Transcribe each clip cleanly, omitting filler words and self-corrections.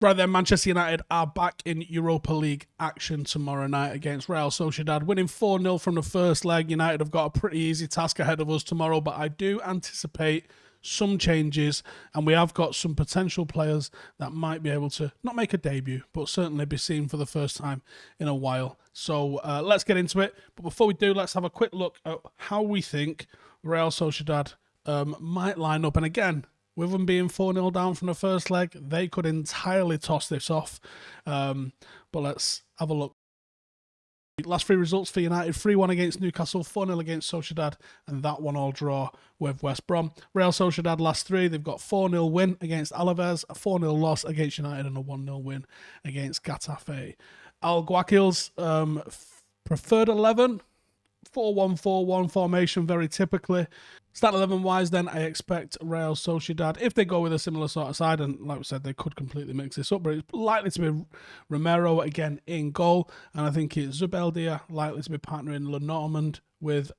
Right then, Manchester United are back in Europa League action tomorrow night against Real Sociedad. Winning 4-0 from the first leg, United have got a pretty easy task ahead of us tomorrow, but I do anticipate some changes, and we have got some potential players that might be able to not make a debut, but certainly be seen for the first time in a while. So let's get into it. But before we do, let's have a quick look at how we think Real Sociedad might line up. And again, with them being 4-0 down from the first leg, they could entirely toss this off. But let's have a look. Last three results for United: 3-1 against Newcastle, 4-0 against Sociedad, and that one all draw with West Brom. Real Sociedad last three, they've got 4-0 win against Alaves, a 4-0 loss against United, and a 1-0 win against Getafe. Alguacil's preferred 11, 4-1-4-1 formation, very typically. Start 11-wise, then I expect Real Sociedad, if they go with a similar sort of side, and like we said, they could completely mix this up, but it's likely to be Romero again in goal, and I think it's Zubeldia likely to be partnering Lenormand with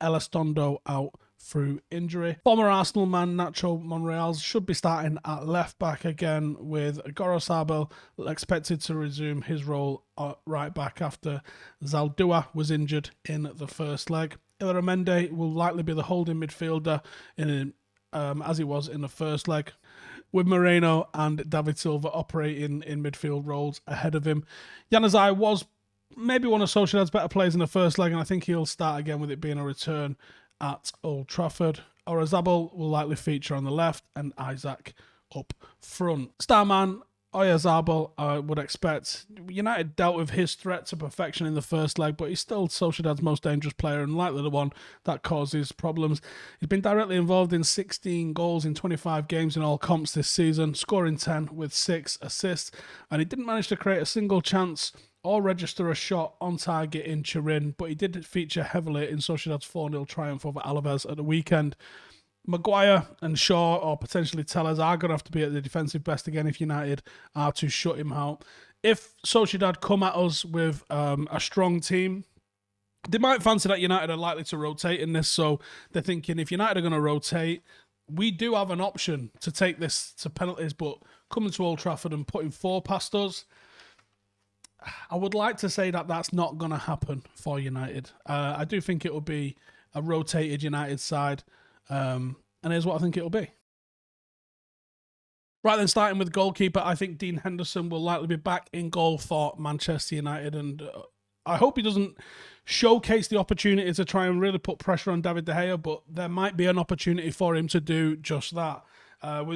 Elizondo out through injury. Former Arsenal man Nacho Monreal should be starting at left back again, with Gorosabel expected to resume his role at right back after Zaldua was injured in the first leg. Illaramendi will likely be the holding midfielder as he was in the first leg, with Moreno and David Silva operating in midfield roles ahead of him. Januzaj was maybe one of Sociedad's better players in the first leg, and I think he'll start again with it being a return at Old Trafford. Oyarzabal will likely feature on the left, and Isaac up front. Starman Oyarzabal, I would expect. United dealt with his threat to perfection in the first leg, but he's still Sociedad's most dangerous player and likely the one that causes problems. He's been directly involved in 16 goals in 25 games in all comps this season, scoring 10 with 6 assists, and he didn't manage to create a single chance or register a shot on target in Turin, but he did feature heavily in Sociedad's 4-0 triumph over Alaves at the weekend. Maguire and Shaw, or potentially Tellez, are going to have to be at the defensive best again if United are to shut him out. If Sociedad come at us with a strong team, they might fancy that United are likely to rotate in this, so they're thinking if United are going to rotate, we do have an option to take this to penalties, but coming to Old Trafford and putting 4 past us, I would like to say that that's not going to happen for United. I do think it will be a rotated United side. And here's what I think it'll be. Right then, starting with goalkeeper, I think Dean Henderson will likely be back in goal for Manchester United, and I hope he doesn't showcase the opportunity to try and really put pressure on David De Gea, but there might be an opportunity for him to do just that.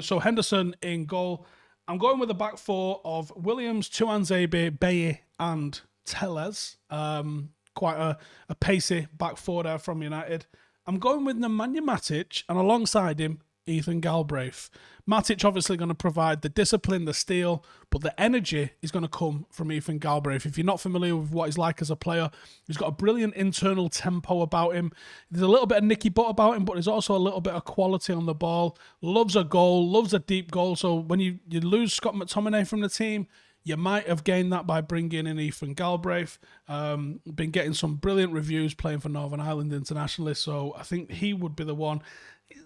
So Henderson in goal. I'm going with a back four of Williams, Tuanzebe, Baye, and Tellez. Quite a pacey back four there from United. I'm going with Nemanja Matic, and alongside him, Ethan Galbraith. Matic obviously going to provide the discipline, the steel, but the energy is going to come from Ethan Galbraith. If you're not familiar with what he's like as a player, he's got a brilliant internal tempo about him. There's a little bit of nicky butt about him, but there's also a little bit of quality on the ball. Loves a goal, loves a deep goal. So when you lose Scott McTominay from the team, you might have gained that by bringing in Ethan Galbraith. Been getting some brilliant reviews playing for Northern Ireland internationally, so I think he would be the one.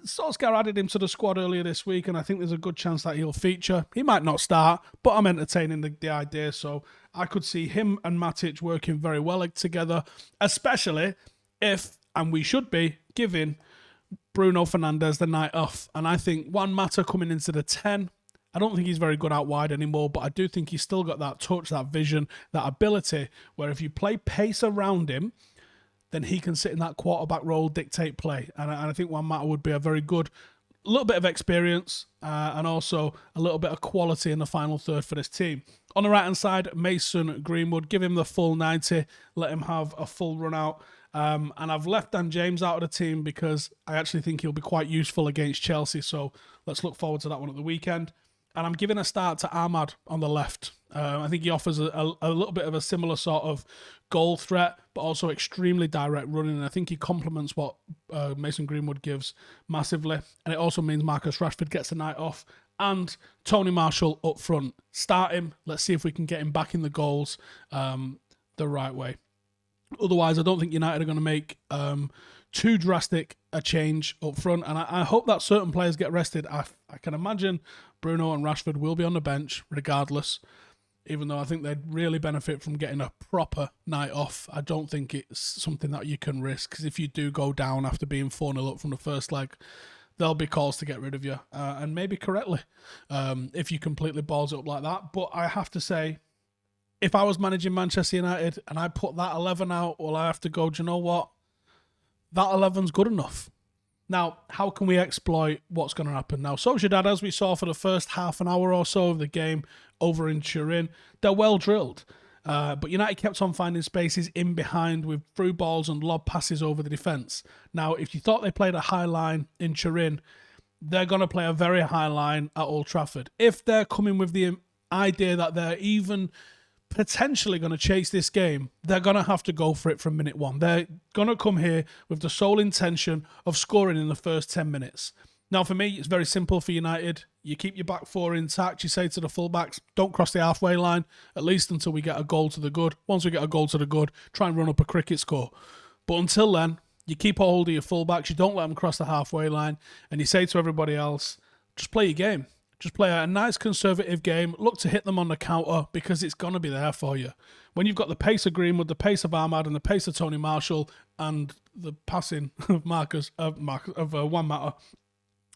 Solskjaer added him to the squad earlier this week, and I think there's a good chance that he'll feature. He might not start, but I'm entertaining the idea, so I could see him and Matic working very well together, especially if, and we should be, giving Bruno Fernandes the night off. And I think Juan Mata coming into the 10, I don't think he's very good out wide anymore, but I do think he's still got that touch, that vision, that ability, where if you play pace around him, then he can sit in that quarterback role, dictate play. And I think Juan Mata would be a very good, little bit of experience and also a little bit of quality in the final third for this team. On the right-hand side, Mason Greenwood, give him the full 90, let him have a full run out. And I've left Dan James out of the team because I actually think he'll be quite useful against Chelsea. So let's look forward to that one at the weekend. And I'm giving a start to Amad on the left. I think he offers a little bit of a similar sort of goal threat, but also extremely direct running. And I think he complements what Mason Greenwood gives massively. And it also means Marcus Rashford gets the night off. And Tony Marshall up front. Start him. Let's see if we can get him back in the goals the right way. Otherwise, I don't think United are going to make too drastic a change up front, and I hope that certain players get rested. I can imagine Bruno and Rashford will be on the bench regardless, even though I think they'd really benefit from getting a proper night off. I don't think it's something that you can risk, because if you do go down after being 4-0 up from the first leg, there'll be calls to get rid of you, and maybe correctly, if you completely balls it up like that. But I have to say, if I was managing Manchester United and I put that 11 out, well, I have to go, do you know what? That 11's good enough. Now, how can we exploit what's going to happen? Now, Sociedad, as we saw for the first half an hour or so of the game over in Turin, they're well drilled. But United kept on finding spaces in behind with through balls and lob passes over the defence. Now, if you thought they played a high line in Turin, they're going to play a very high line at Old Trafford. If they're coming with the idea that they're even potentially going to chase this game, they're going to have to go for it from minute one. They're going to come here with the sole intention of scoring in the first 10 minutes. Now, for me, it's very simple for United. You keep your back four intact. You say to the fullbacks, don't cross the halfway line, at least until we get a goal to the good. Once we get a goal to the good, try and run up a cricket score. But until then, you keep a hold of your fullbacks. You don't let them cross the halfway line. And you say to everybody else, just play your game. Just play a nice conservative game. Look to hit them on the counter, because it's going to be there for you. When you've got the pace of Greenwood, the pace of Amad, and the pace of Tony Marshall, and the passing of Juan Mata,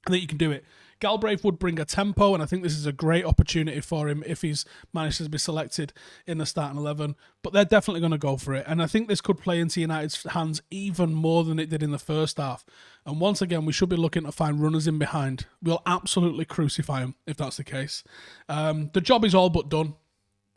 I think you can do it. Galbraith would bring a tempo, and I think this is a great opportunity for him if he's managed to be selected in the starting 11. But they're definitely going to go for it, and I think this could play into United's hands even more than it did in the first half. And once again, we should be looking to find runners in behind. We'll absolutely crucify them if that's the case. The job is all but done,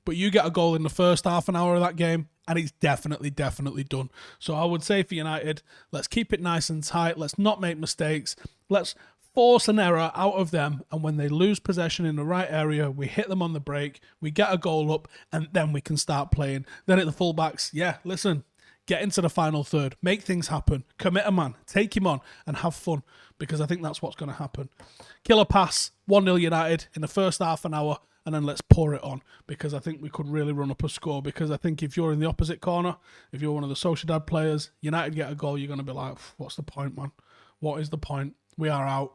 but you get a goal in the first half an hour of that game, and it's definitely done. So I would say for United, let's keep it nice and tight. Let's not make mistakes. Let's force an error out of them, and when they lose possession in the right area, we hit them on the break, we get a goal up, and then we can start playing. Then at the fullbacks, get into the final third, make things happen, commit a man, take him on, and have fun, because I think that's what's going to happen. Killer pass, 1-0 United in the first half an hour, and then let's pour it on, because I think we could really run up a score, because I think if you're in the opposite corner, if you're one of the Sociedad players, United get a goal, you're going to be like, what's the point, man? What is the point? We are out.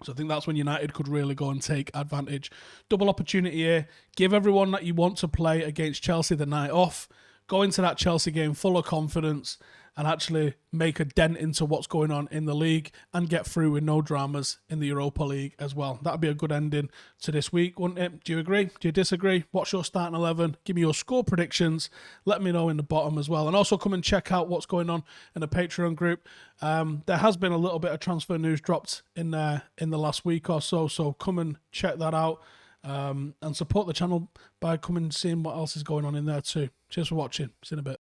So I think that's when United could really go and take advantage. Double opportunity here. Give everyone that you want to play against Chelsea the night off. Go into that Chelsea game full of confidence and actually make a dent into what's going on in the league and get through with no dramas in the Europa League as well. That'd be a good ending to this week, wouldn't it? Do you agree? Do you disagree? What's your starting 11? Give me your score predictions. Let me know in the bottom as well. And also come and check out what's going on in the Patreon group. There has been a little bit of transfer news dropped in the last week or so, so come and check that out. And support the channel by coming and seeing what else is going on in there too. Cheers for watching. See you in a bit.